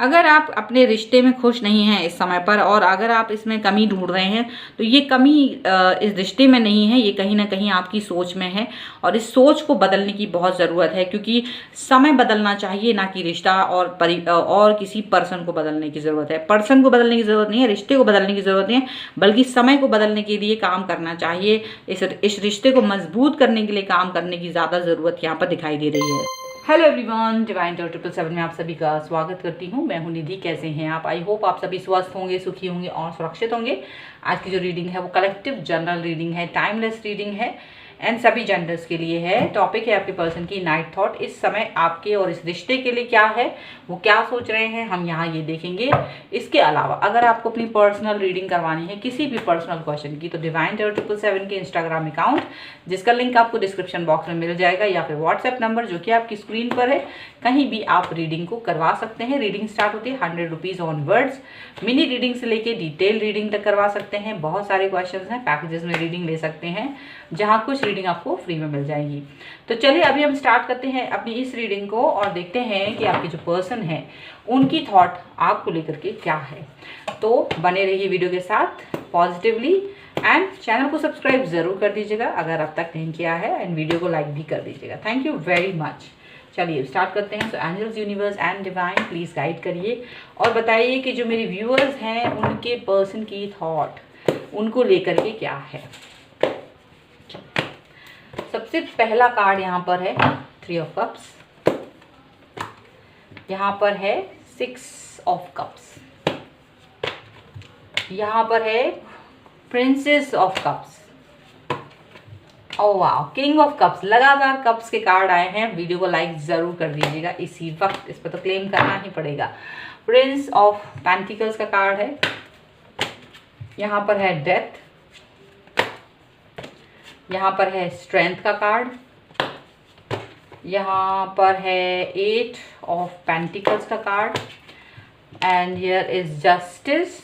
अगर आप अपने रिश्ते में खुश नहीं हैं इस समय पर और अगर आप इसमें कमी ढूंढ रहे हैं तो ये कमी इस रिश्ते में नहीं है, ये कहीं ना कहीं आपकी सोच में है और इस सोच को बदलने की बहुत ज़रूरत है, क्योंकि समय बदलना चाहिए, ना कि रिश्ता और किसी पर्सन को बदलने की ज़रूरत है। पर्सन को बदलने की ज़रूरत नहीं है, रिश्ते को बदलने की ज़रूरत नहीं है, बल्कि समय को बदलने के लिए काम करना चाहिए। इस रिश्ते को मजबूत करने के लिए काम करने की ज़्यादा ज़रूरत यहाँ पर दिखाई दे रही है। हेलो एवरीवन, डिवाइन टॉक 777 में आप सभी का स्वागत करती हूँ। मैं हूँ निधि। कैसे हैं आप? आई होप आप सभी स्वस्थ होंगे, सुखी होंगे और सुरक्षित होंगे। आज की जो रीडिंग है वो कलेक्टिव जनरल रीडिंग है, टाइमलेस रीडिंग है एंड सभी जेंडर्स के लिए है। टॉपिक है आपके पर्सन की नाइट थॉट। इस समय आपके और इस रिश्ते के लिए क्या है, वो क्या सोच रहे हैं, हम यहाँ ये देखेंगे। इसके अलावा अगर आपको अपनी पर्सनल रीडिंग करवानी है किसी भी पर्सनल क्वेश्चन की, तो डिवाइन टॉक 777 के इंस्टाग्राम अकाउंट, जिसका लिंक आपको डिस्क्रिप्शन बॉक्स में मिल जाएगा, या फिर व्हाट्सएप नंबर जो कि आपकी स्क्रीन पर है, कहीं भी आप रीडिंग को करवा सकते हैं। रीडिंग स्टार्ट होती है 100 रुपीज़ ऑनवर्ड्स। मिनी रीडिंग से लेके डिटेल रीडिंग तक करवा सकते हैं। बहुत सारे क्वेश्चंस हैं, पैकेजेस में रीडिंग ले सकते हैं, जहाँ कुछ रीडिंग आपको फ्री में मिल जाएगी। तो चलिए अभी हम स्टार्ट करते हैं अपनी इस रीडिंग को और देखते हैं कि आपके जो पर्सन है उनकी थॉट आपको लेकर के क्या है। तो बने रहिए वीडियो के साथ पॉजिटिवली एंड चैनल को सब्सक्राइब जरूर कर दीजिएगा अगर अब तक नहीं किया है, एंड वीडियो को लाइक भी कर दीजिएगा। Thank you very much. चलिए स्टार्ट करते हैं। So angels, universe and divine please guide करिए और बताइए कि जो मेरे व्यूअर्स हैं उनके पर्सन की थॉट उनको लेकर के क्या है। सबसे पहला कार्ड यहाँ पर है 3 ऑफ कप्स, यहाँ पर है 6 ऑफ कप्स, यहाँ पर है प्रिंसेस ऑफ कप्स, ओह वाह, किंग ऑफ कप्स। लगातार कप्स के कार्ड आए हैं। वीडियो को लाइक जरूर कर दीजिएगा इसी वक्त, इस पर तो क्लेम करना ही पड़ेगा। प्रिंस ऑफ पेंटिकल्स का कार्ड है, यहाँ पर है डेथ, यहाँ पर है स्ट्रेंथ का कार्ड, यहाँ पर है 8 ऑफ पेंटिकल्स का card and here is justice,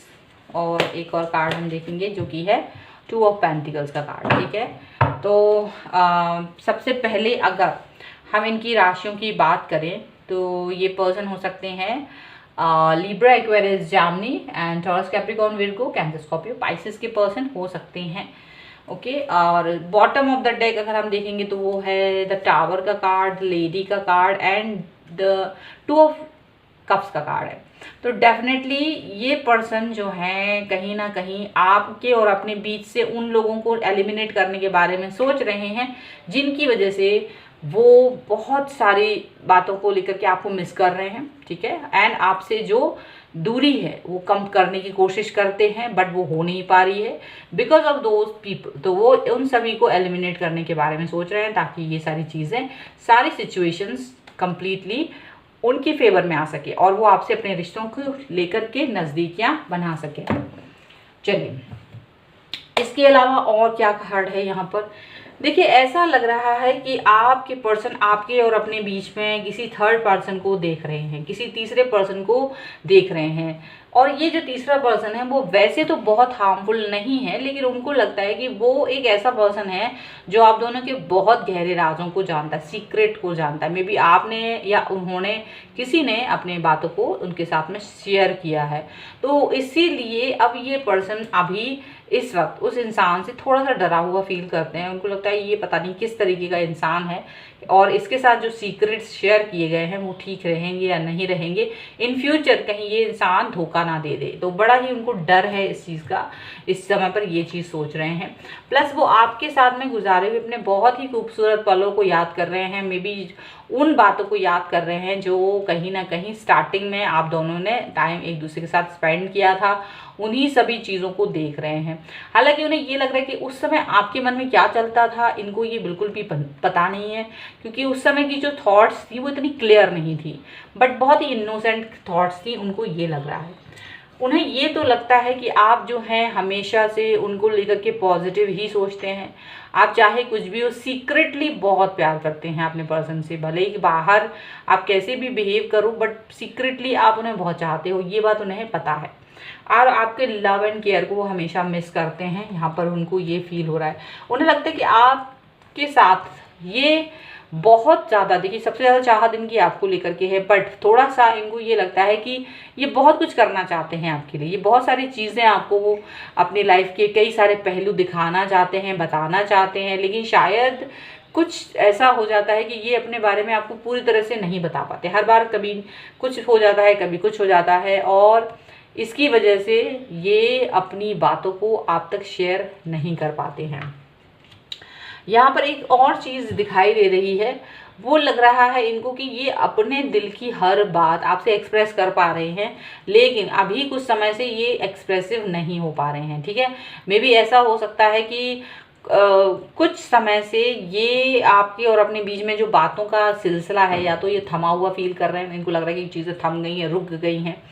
और एक और कार्ड हम देखेंगे जो कि है 2 ऑफ पेंटिकल्स का कार्ड। ठीक है, तो सबसे पहले अगर हम इनकी राशियों की बात करें तो ये पर्सन हो सकते हैं लिब्रा, एक्वेरियस, जामनी and taurus, Capricorn, Virgo, cancer, Scorpio, Pisces के पर्सन हो सकते हैं। ओके, और बॉटम ऑफ द डेक अगर हम देखेंगे तो वो है द टावर का कार्ड, लेडी का card and the 2 of cups का कार्ड है। तो डेफिनेटली ये पर्सन जो है कहीं ना कहीं आपके और अपने बीच से उन लोगों को एलिमिनेट करने के बारे में सोच रहे हैं, जिनकी वजह से वो बहुत सारी बातों को लेकर के आपको मिस कर रहे हैं। ठीक है, एंड आपसे जो दूरी है वो कम करने की कोशिश करते हैं, बट वो हो नहीं पा रही है बिकॉज ऑफ दोज पीपल। तो वो उन सभी को एलिमिनेट करने के बारे में सोच रहे हैं, ताकि ये सारी चीज़ें, सारी सिचुएशंस कंप्लीटली उनकी फेवर में आ सके और वो आपसे अपने रिश्तों को लेकर के नज़दीकियाँ बना सके। चलिए, इसके अलावा और क्या कार्ड है यहाँ पर। देखिए, ऐसा लग रहा है कि आपके पर्सन आपके और अपने बीच में किसी थर्ड पर्सन को देख रहे हैं, किसी तीसरे पर्सन को देख रहे हैं, और ये जो तीसरा पर्सन है वो वैसे तो बहुत हार्मफुल नहीं है, लेकिन उनको लगता है कि वो एक ऐसा पर्सन है जो आप दोनों के बहुत गहरे राजों को जानता है, सीक्रेट को जानता है। मे बी आपने या उन्होंने, किसी ने अपने बातों को उनके साथ में शेयर किया है। तो इसीलिए अब ये पर्सन अभी इस वक्त उस इंसान से थोड़ा सा डरा हुआ फील करते हैं। उनको लगता है ये पता नहीं किस तरीके का इंसान है और इसके साथ जो सीक्रेट्स शेयर किए गए हैं वो ठीक रहेंगे या नहीं रहेंगे, इन फ्यूचर कहीं ये इंसान धोखा ना दे दे। तो बड़ा ही उनको डर है इस चीज़ का, इस समय पर ये चीज़ सोच रहे हैं। प्लस वो आपके साथ में गुजारे हुए अपने बहुत ही खूबसूरत पलों को याद कर रहे हैं, मे बी उन बातों को याद कर रहे हैं जो कहीं ना कहीं स्टार्टिंग में आप दोनों ने टाइम एक दूसरे के साथ स्पेंड किया था, उन्हीं सभी चीज़ों को देख रहे हैं। हालांकि उन्हें ये लग रहा है कि उस समय आपके मन में क्या चलता था इनको ये बिल्कुल भी पता नहीं है, क्योंकि उस समय की जो थॉट्स थी वो इतनी क्लियर नहीं थी, बट बहुत ही इनोसेंट थॉट्स थी। उनको ये लग रहा है, उन्हें ये तो लगता है कि आप जो हैं हमेशा से उनको लेकर के पॉजिटिव ही सोचते हैं। आप चाहे कुछ भी हो, सीक्रेटली बहुत प्यार करते हैं अपने पर्सन से, भले ही बाहर आप कैसे भी बिहेव करो, बट सीक्रेटली आप उन्हें बहुत चाहते हो, ये बात उन्हें पता है। और आपके लव एंड केयर को वो हमेशा मिस करते हैं, यहाँ पर उनको ये फील हो रहा है। उन्हें लगता है कि आपके साथ ये बहुत ज़्यादा, देखिए सबसे ज़्यादा चाहत इनकी आपको लेकर के है, बट थोड़ा सा इनको ये लगता है कि ये बहुत कुछ करना चाहते हैं आपके लिए, ये बहुत सारी चीज़ें आपको वो अपनी लाइफ के कई सारे पहलू दिखाना चाहते हैं, बताना चाहते हैं, लेकिन शायद कुछ ऐसा हो जाता है कि ये अपने बारे में आपको पूरी तरह से नहीं बता पाते। हर बार कभी कुछ हो जाता है, कभी कुछ हो जाता है, और इसकी वजह से ये अपनी बातों को आप तक शेयर नहीं कर पाते हैं। यहाँ पर एक और चीज़ दिखाई दे रही है, वो लग रहा है इनको कि ये अपने दिल की हर बात आपसे एक्सप्रेस कर पा रहे हैं, लेकिन अभी कुछ समय से ये एक्सप्रेसिव नहीं हो पा रहे हैं। ठीक है, मे बी ऐसा हो सकता है कि कुछ समय से ये आपके और अपने बीच में जो बातों का सिलसिला है, या तो ये थमा हुआ फील कर रहे हैं, इनको लग रहा है कि चीज़ें थम गई हैं, रुक गई हैं,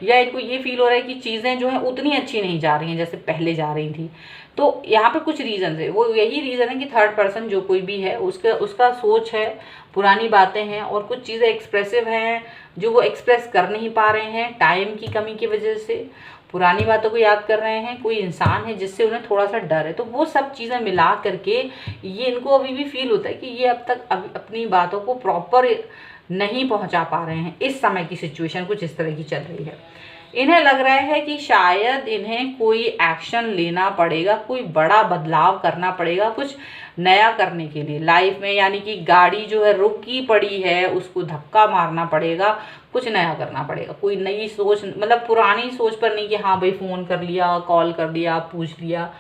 या इनको ये फील हो रहा है कि चीज़ें जो हैं उतनी अच्छी नहीं जा रही हैं जैसे पहले जा रही थी। तो यहाँ पे कुछ रीज़न है, वो यही रीज़न है कि थर्ड पर्सन जो कोई भी है उसका सोच है, पुरानी बातें हैं, और कुछ चीज़ें एक्सप्रेसिव हैं जो वो एक्सप्रेस कर नहीं पा रहे हैं टाइम की कमी की वजह से, पुरानी बातों को याद कर रहे हैं, कोई इंसान है जिससे उन्हें थोड़ा सा डर है। तो वो सब चीज़ें मिला करके ये इनको अभी भी फील होता है कि ये अब तक अपनी बातों को प्रॉपर नहीं पहुंचा पा रहे हैं। इस समय की सिचुएशन कुछ इस तरह की चल रही है। इन्हें लग रहा है कि शायद इन्हें कोई एक्शन लेना पड़ेगा, कोई बड़ा बदलाव करना पड़ेगा कुछ नया करने के लिए लाइफ में, यानी कि गाड़ी जो है रुकी पड़ी है उसको धक्का मारना पड़ेगा, कुछ नया करना पड़ेगा, कोई नई सोच, मतलब पुरानी सोच पर नहीं कि हाँ भाई फ़ोन कर लिया, कॉल कर लिया, पूछ लिया,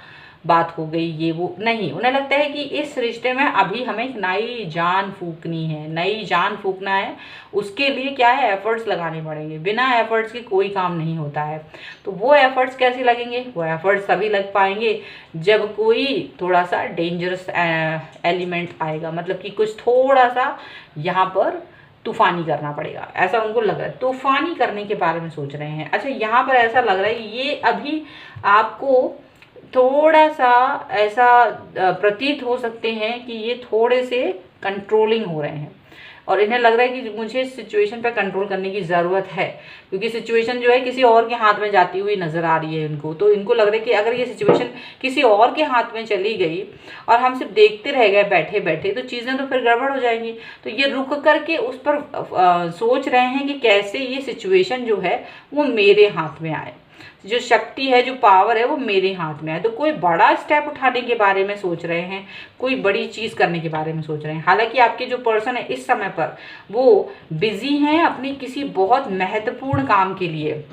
बात हो गई, ये वो नहीं। उन्हें लगता है कि इस रिश्ते में अभी हमें एक नई जान फूकनी है, नई जान फूकना है, उसके लिए क्या है, एफर्ट्स लगाने पड़ेंगे। बिना एफर्ट्स के कोई काम नहीं होता है। तो वो एफर्ट्स कैसे लगेंगे, वो एफर्ट्स तभी लग पाएंगे जब कोई थोड़ा सा डेंजरस एलिमेंट आएगा, मतलब कि कुछ थोड़ा सा यहाँ पर तूफानी करना पड़ेगा, ऐसा उनको लग रहा है। तूफानी करने के बारे में सोच रहे हैं। अच्छा, यहाँ पर ऐसा लग रहा है ये अभी आपको थोड़ा सा ऐसा प्रतीत हो सकते हैं कि ये थोड़े से कंट्रोलिंग हो रहे हैं, और इन्हें लग रहा है कि मुझे इस सिचुएशन पर कंट्रोल करने की ज़रूरत है, क्योंकि सिचुएशन जो है किसी और के हाथ में जाती हुई नज़र आ रही है इनको। तो इनको लग रहा है कि अगर ये सिचुएशन किसी और के हाथ में चली गई और हम सिर्फ देखते रह गए बैठे बैठे, तो चीज़ें तो फिर गड़बड़ हो जाएंगी। तो ये रुक करके उस पर सोच रहे हैं कि कैसे ये सिचुएशन जो है वो मेरे हाथ में आए, जो शक्ति है, जो पावर है वो मेरे हाथ में है। तो कोई बड़ा स्टेप उठाने के बारे में सोच रहे हैं, कोई बड़ी चीज़ करने के बारे में सोच रहे हैं। हालांकि आपके जो पर्सन है इस समय पर वो बिजी हैं अपनी किसी बहुत महत्वपूर्ण काम के लिए,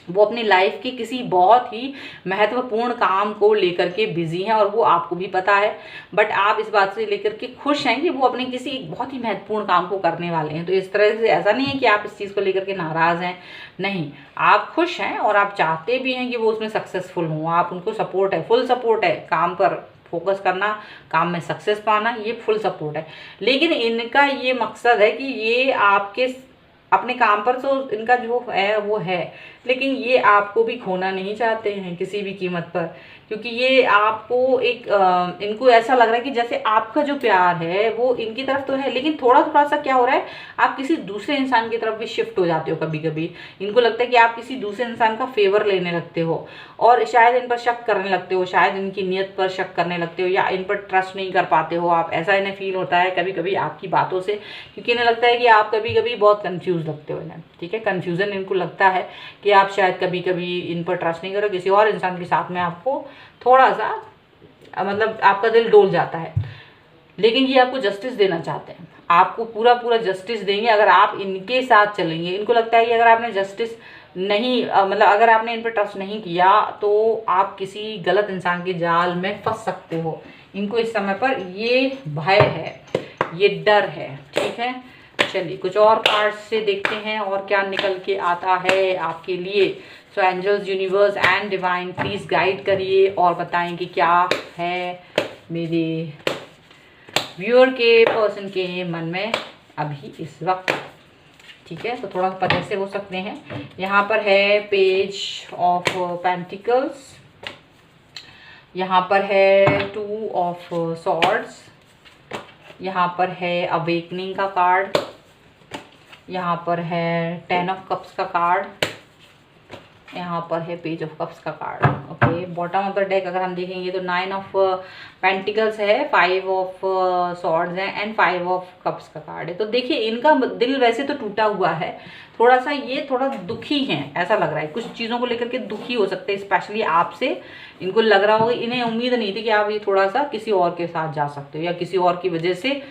वो अपनी लाइफ के किसी बहुत ही महत्वपूर्ण काम को लेकर के बिजी हैं, और वो आपको भी पता है। बट आप इस बात से लेकर के खुश हैं कि वो अपने किसी बहुत ही महत्वपूर्ण काम को करने वाले हैं। तो इस तरह से ऐसा नहीं है कि आप इस चीज़ को लेकर के नाराज़ हैं, नहीं, आप खुश हैं और आप चाहते भी हैं कि वो उसमें सक्सेसफुल हों। आप उनको सपोर्ट है, फुल सपोर्ट है, काम पर फोकस करना, काम में सक्सेस पाना, ये फुल सपोर्ट है। लेकिन इनका ये मकसद है कि ये आपके अपने काम पर तो इनका जो है वो है, लेकिन ये आपको भी खोना नहीं चाहते हैं किसी भी कीमत पर, क्योंकि ये आपको एक इनको ऐसा लग रहा है कि जैसे आपका जो प्यार है वो इनकी तरफ तो है, लेकिन थोड़ा थोड़ा सा क्या हो रहा है, आप किसी दूसरे इंसान की तरफ भी शिफ्ट हो जाते हो। कभी कभी इनको लगता है कि आप किसी दूसरे इंसान का फेवर लेने लगते हो, और शायद इन पर शक करने लगते हो, शायद इनकी नीयत पर शक करने लगते हो, या इन पर ट्रस्ट नहीं कर पाते हो आप, ऐसा इन्हें फील होता है कभी कभी आपकी बातों से, क्योंकि इन्हें लगता है कि आप कभी कभी बहुत कंफ्यूज लगते हो इन्हें। ठीक है, कन्फ्यूज़न इनको लगता है कि आप शायद कभी कभी इन पर ट्रस्ट नहीं करो, किसी और इंसान के साथ में आपको थोड़ा सा मतलब आपका दिल डोल जाता है। लेकिन ये आपको जस्टिस देना चाहते हैं, आपको पूरा पूरा जस्टिस देंगे अगर आप इनके साथ चलेंगे। इनको लगता है कि अगर आपने जस्टिस नहीं मतलब अगर आपने इन पर ट्रस्ट नहीं किया तो आप किसी गलत इंसान के जाल में फंस सकते हो। इनको इस समय पर ये भय है, ये डर है। ठीक है, चलिए कुछ और कार्ड्स से देखते हैं और क्या निकल के आता है आपके लिए। So angels, universe and divine please guide करिए और बताएं कि क्या है मेरे व्यूअर के पर्सन के मन में अभी इस वक्त। ठीक है, तो थोड़ा पता से हो सकते हैं। यहाँ पर है पेज ऑफ पेंटिकल्स, यहाँ पर है 2 ऑफ सॉर्ड्स, यहाँ पर है अवेकनिंग का कार्ड, यहाँ पर है 10 ऑफ कप्स का कार्ड, यहाँ पर है पेज ऑफ कप्स का card. Okay, bottom of the deck अगर हम देखेंगे तो 9 ऑफ पेंटिकल्स है, 5 ऑफ सॉर्ड्स है एंड 5 ऑफ कप्स का कार्ड है। तो देखिए इनका दिल वैसे तो टूटा हुआ है, थोड़ा सा ये थोड़ा दुखी हैं ऐसा लग रहा है, कुछ चीज़ों को लेकर के दुखी हो सकते हैं, स्पेशली आपसे। इनको लग रहा होगा, इन्हें उम्मीद नहीं थी कि आप ये थोड़ा सा किसी और के साथ जा सकते हो या किसी और की वजह से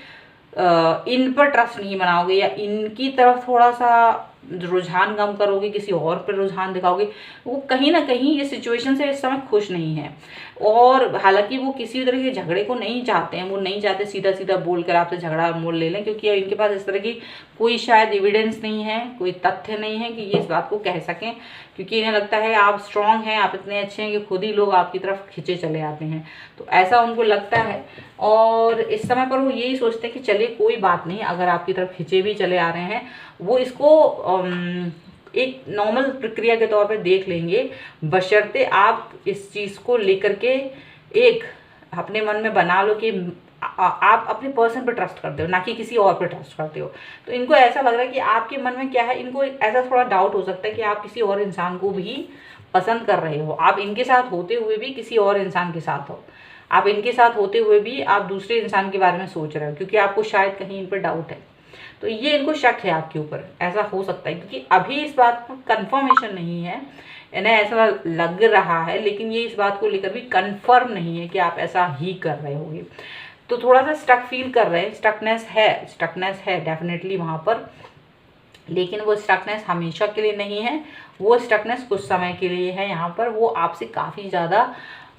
इन पर ट्रस्ट नहीं बनाओगे या इनकी तरफ थोड़ा सा रुझान कम करोगे, किसी और पर रुझान दिखाओगे। वो कहीं ना कहीं ये सिचुएशन से इस समय खुश नहीं है, और हालांकि वो किसी तरह के झगड़े को नहीं चाहते हैं, वो नहीं चाहते सीधा सीधा बोल कर आपसे झगड़ा मोल ले लें, क्योंकि इनके पास इस तरह की कोई शायद एविडेंस नहीं है, कोई तथ्य नहीं है कि ये इस बात को कह सकें, क्योंकि इन्हें लगता है आप स्ट्रांग हैं, आप इतने अच्छे हैं कि खुद ही लोग आपकी तरफ खींचे चले आते हैं। तो ऐसा उनको लगता है, और इस समय पर वो यही सोचते हैं कि चलिए कोई बात नहीं, अगर आपकी तरफ खींचे भी चले आ रहे हैं, वो इसको एक नॉर्मल प्रक्रिया के तौर पे देख लेंगे, बशर्ते आप इस चीज़ को लेकर के एक अपने मन में बना लो कि आप अपने पर्सन पे ट्रस्ट करते हो, ना कि किसी और पे ट्रस्ट करते हो। तो इनको ऐसा लग रहा है कि आपके मन में क्या है, इनको ऐसा थोड़ा डाउट हो सकता है कि आप किसी और इंसान को भी पसंद कर रहे हो, आप इनके साथ होते हुए भी किसी और इंसान के साथ हो, आप इनके साथ होते हुए भी आप दूसरे इंसान के बारे में सोच रहे हो, क्योंकि आपको शायद कहीं इन पर डाउट है। तो ये इनको शक है आपके ऊपर, ऐसा हो सकता है, क्योंकि अभी इस बात का कंफर्मेशन नहीं है, इन्हें ऐसा लग रहा है, लेकिन ये इस बात को लेकर भी कंफर्म नहीं है कि आप ऐसा ही कर रहे होगे। तो थोड़ा सा स्टक फील कर रहे हैं, स्टकनेस है डेफिनेटली वहाँ पर, लेकिन वो स्टकनेस हमेशा के लिए नहीं है, वो स्टकनेस कुछ समय के लिए है। यहाँ पर वो आपसे काफ़ी ज़्यादा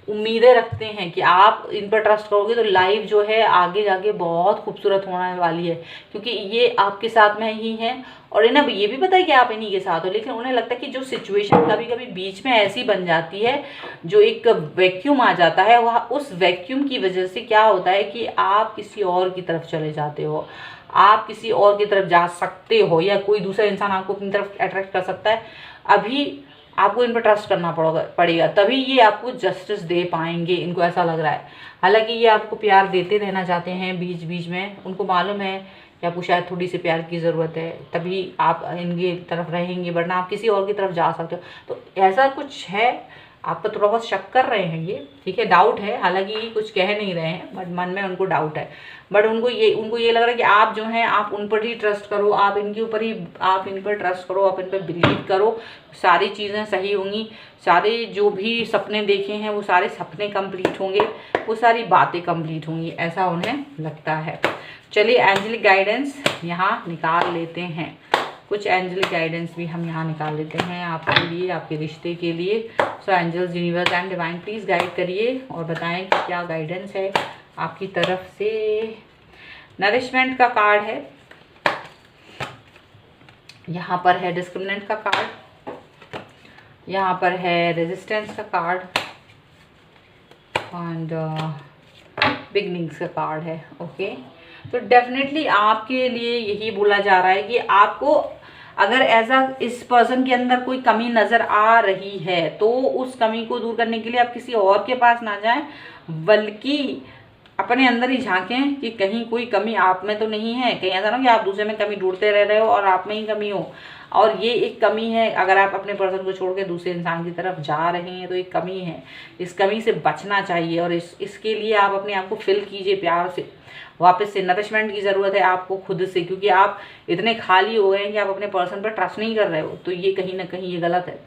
उम्मीदें रखते हैं कि आप इन पर ट्रस्ट करोगे तो लाइफ जो है आगे जाके बहुत खूबसूरत होने वाली है, क्योंकि ये आपके साथ में ही हैं, और इन्हें ये भी पता है कि आप इन्हीं के साथ हो, लेकिन उन्हें लगता है कि जो सिचुएशन कभी कभी बीच में ऐसी बन जाती है, जो एक वैक्यूम आ जाता है, वह उस वैक्यूम की वजह से क्या होता है कि आप किसी और की तरफ चले जाते हो, आप किसी और की तरफ जा सकते हो, या कोई दूसरा इंसान आपको अपनी तरफ अट्रैक्ट कर सकता है। अभी आपको इन पर ट्रस्ट करना पड़ेगा, तभी ये आपको जस्टिस दे पाएंगे, इनको ऐसा लग रहा है। हालांकि ये आपको प्यार देते रहना चाहते हैं बीच बीच में, उनको मालूम है कि आपको शायद थोड़ी सी प्यार की ज़रूरत है, तभी आप इनकी तरफ रहेंगे, वरना आप किसी और की तरफ जा सकते हो। तो ऐसा कुछ है, आप तो थोड़ा बहुत शक कर रहे हैं ये, ठीक है, डाउट है, हालांकि कुछ कह नहीं रहे हैं, बट मन में उनको डाउट है। बट उनको ये लग रहा है कि आप जो हैं, आप उन पर ही ट्रस्ट करो, आप इनके ऊपर ही, आप इन पर ट्रस्ट करो, आप इन पर बिलीव करो, सारी चीज़ें सही होंगी, सारे जो भी सपने देखे हैं वो सारे सपने कंप्लीट होंगे, वो सारी बातें कंप्लीट होंगी, ऐसा उन्हें लगता है। चलिए एंजेलिक गाइडेंस यहाँ निकाल लेते हैं, कुछ एंजेलिक गाइडेंस भी हम यहाँ निकाल लेते हैं आपके लिए, आपके रिश्ते के लिए। So angels, universe and divine please guide करिए और बताएं कि क्या गाइडेंस है आपकी तरफ से। नरिशमेंट का कार्ड है, यहाँ पर है डिस्क्रिमिनेंट का कार्ड, यहाँ पर है रेजिस्टेंस का कार्ड, एंड बिगनिंग्स का कार्ड है। ओके, तो डेफिनेटली आपके लिए यही बोला जा रहा है कि आपको अगर ऐसा इस पर्सन के अंदर कोई कमी नज़र आ रही है, तो उस कमी को दूर करने के लिए आप किसी और के पास ना जाएं, बल्कि अपने अंदर ही झांकें कि कहीं कोई कमी आप में तो नहीं है। कहीं ऐसा ना कि आप दूसरे में कमी ढूंढते रह रहे हो और आप में ही कमी हो, और ये एक कमी है। अगर आप अपने पर्सन को छोड़ के दूसरे इंसान की तरफ जा रहे हैं तो एक कमी है, इस कमी से बचना चाहिए, और इसके लिए आप अपने आप को फिल कीजिए प्यार से, वापस से। नरिशमेंट की ज़रूरत है आपको खुद से, क्योंकि आप इतने खाली हो गए हैं कि आप अपने पर्सन पर ट्रस्ट नहीं कर रहे हो, तो ये कहीं ना कहीं ये गलत है।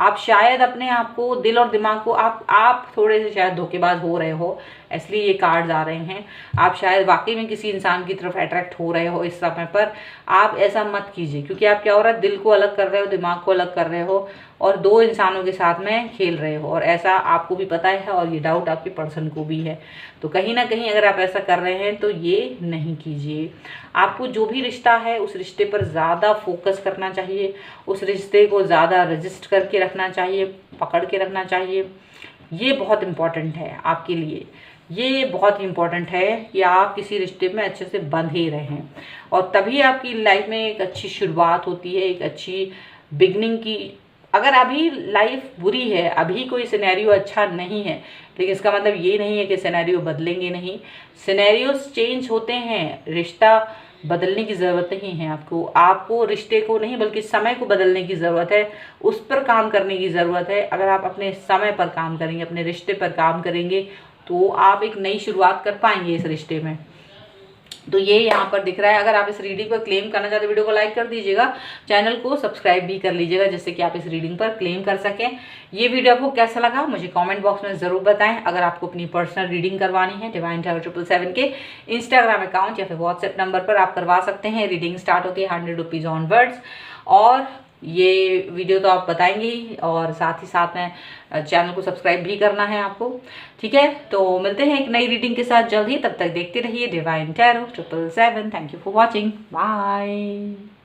आप शायद अपने आप को, दिल और दिमाग को, आप थोड़े से शायद धोखेबाज हो रहे हो, इसलिए ये कार्ड्स आ रहे हैं। आप शायद वाकई में किसी इंसान की तरफ अट्रैक्ट हो रहे हो इस समय पर, आप ऐसा मत कीजिए, क्योंकि आप क्या हो रहा है, दिल को अलग कर रहे हो, दिमाग को अलग कर रहे हो, और दो इंसानों के साथ में खेल रहे हो, और ऐसा आपको भी पता है, और ये डाउट आपके पर्सन को भी है। तो कहीं ना कहीं अगर आप ऐसा कर रहे हैं तो ये नहीं कीजिए। आपको जो भी रिश्ता है उस रिश्ते पर ज़्यादा फोकस करना चाहिए, उस रिश्ते को ज़्यादा रजिस्ट करके रखना चाहिए, पकड़ के रखना चाहिए। ये बहुत इम्पॉर्टेंट है आपके लिए, ये बहुत इम्पॉर्टेंट है कि आप किसी रिश्ते में अच्छे से बंधे रहें, और तभी आपकी लाइफ में एक अच्छी शुरुआत होती है, एक अच्छी बिगनिंग की। अगर अभी लाइफ बुरी है, अभी कोई सिनेरियो अच्छा नहीं है, लेकिन इसका मतलब ये नहीं है कि सिनेरियो बदलेंगे नहीं। सिनेरियोस चेंज होते हैं, रिश्ता बदलने की ज़रूरत नहीं है आपको। आपको रिश्ते को नहीं बल्कि समय को बदलने की ज़रूरत है, उस पर काम करने की ज़रूरत है। अगर आप अपने समय पर काम करेंगे, अपने रिश्ते पर काम करेंगे, तो आप एक नई शुरुआत कर पाएंगे इस रिश्ते में। तो ये यहाँ पर दिख रहा है। अगर आप इस रीडिंग पर क्लेम करना चाहते हैं, वीडियो को लाइक कर दीजिएगा, चैनल को सब्सक्राइब भी कर लीजिएगा, जिससे कि आप इस रीडिंग पर क्लेम कर सकें। ये वीडियो आपको कैसा लगा मुझे कमेंट बॉक्स में ज़रूर बताएं। अगर आपको अपनी पर्सनल रीडिंग करवानी है, डिवाइन टैरो 777 के इंस्टाग्राम अकाउंट या फिर व्हाट्सएप नंबर पर आप करवा सकते हैं। रीडिंग स्टार्ट होती है 100 रुपीज़ ऑनवर्ड्स। और ये वीडियो तो आप बताएंगे ही, और साथ ही साथ में चैनल को सब्सक्राइब भी करना है आपको। ठीक है, तो मिलते हैं एक नई रीडिंग के साथ जल्द ही। तब तक देखते रहिए divine tarot 777। Thank you for watching, bye.